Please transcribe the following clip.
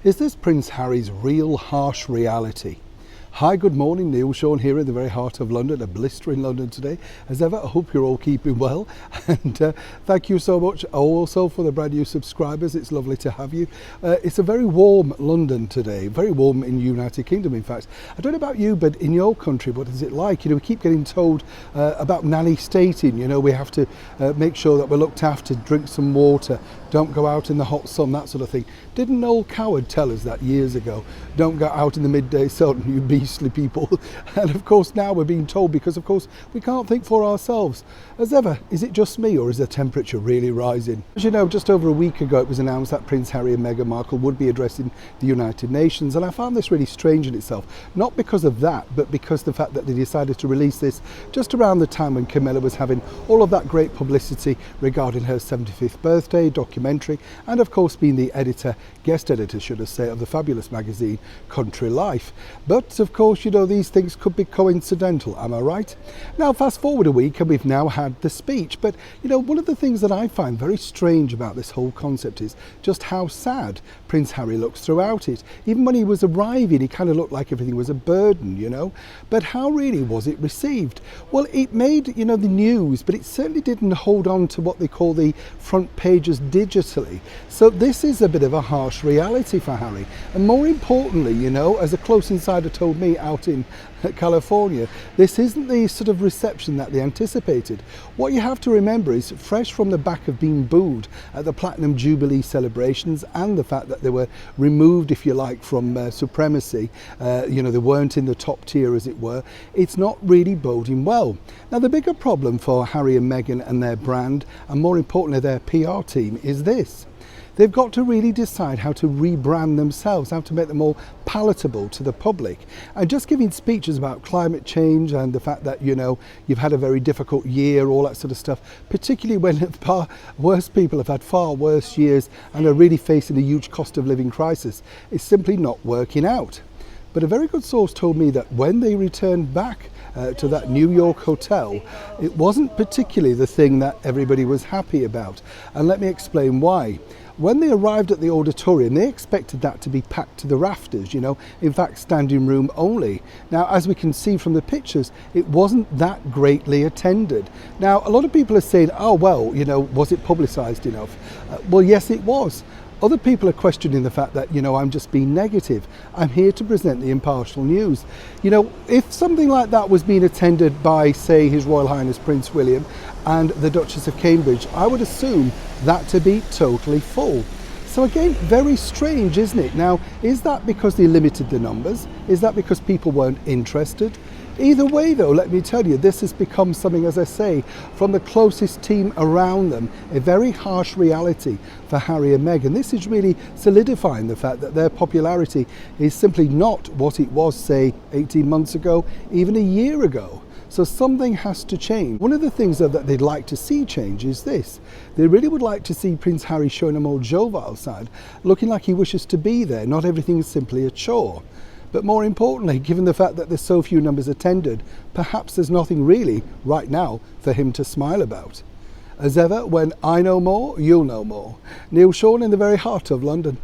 Is this Prince Harry's real harsh reality? Hi, good morning, Neil Sean here in the very heart of London, a blistering London today. As ever, I hope you're all keeping well, and thank you so much also for the brand new subscribers. It's lovely to have you. It's a very warm London today, very warm in the United Kingdom, in fact. I don't know about you, but in your country, what is it like? You know, we keep getting told about nanny stating, you know, we have to make sure that we're looked after, drink some water, don't go out in the hot sun, that sort of thing. Didn't old Coward tell us that years ago? Don't go out in the midday sun, you beastly people. And of course now we're being told, because of course we can't think for ourselves. As ever, is it just me, or is the temperature really rising? As you know, just over a week ago it was announced that Prince Harry and Meghan Markle would be addressing the United Nations, and I found this really strange in itself. Not because of that, but because the fact that they decided to release this just around the time when Camilla was having all of that great publicity regarding her 75th birthday documentary, and of course being the guest editor should I say, of the fabulous magazine Country Life. But of course, you know, these things could be coincidental, am I right? Now fast forward a week and we've now had the speech, but you know, one of the things that I find very strange about this whole concept is just how sad Prince Harry looks throughout it. Even when he was arriving, he kind of looked like everything was a burden, you know. But how really was it received? Well, it made, you know, the news, but it certainly didn't hold on to what they call the front pages digitally. So this is a bit of a harsh reality for Harry. And more importantly, you know, as a close insider told me out in California, this isn't the sort of reception that they anticipated. What you have to remember is, fresh from the back of being booed at the Platinum Jubilee celebrations and the fact that they were removed, if you like, from supremacy, you know, they weren't in the top tier as it were, it's not really boding well. Now the bigger problem for Harry and Meghan and their brand, and more importantly their PR team, is this. They've got to really decide how to rebrand themselves, how to make them more palatable to the public. And just giving speeches about climate change and the fact that, you know, you've had a very difficult year, all that sort of stuff, particularly when far worse people have had far worse years and are really facing a huge cost of living crisis, is simply not working out. But a very good source told me that when they returned back to that New York hotel, it wasn't particularly the thing that everybody was happy about. And let me explain why. When they arrived at the auditorium, they expected that to be packed to the rafters, you know, in fact standing room only. Now, as we can see from the pictures, it wasn't that greatly attended. Now, a lot of people are saying, oh well, you know, was it publicised enough? Well, yes it was. Other people are questioning the fact that, you know, I'm just being negative. I'm here to present the impartial news. You know, if something like that was being attended by, say, His Royal Highness Prince William and the Duchess of Cambridge, I would assume that to be totally full. So again, very strange, isn't it? Now, is that because they limited the numbers? Is that because people weren't interested? Either way though, let me tell you, this has become something, as I say, from the closest team around them, a very harsh reality for Harry and Meghan. This is really solidifying the fact that their popularity is simply not what it was, say, 18 months ago, even a year ago. So something has to change. One of the things though that they'd like to see change is this. They really would like to see Prince Harry showing a more jovial side, looking like he wishes to be there, not everything is simply a chore. But more importantly, given the fact that there's so few numbers attended, perhaps there's nothing really right now for him to smile about. As ever, when I know more, you'll know more. Neil Sean in the very heart of London.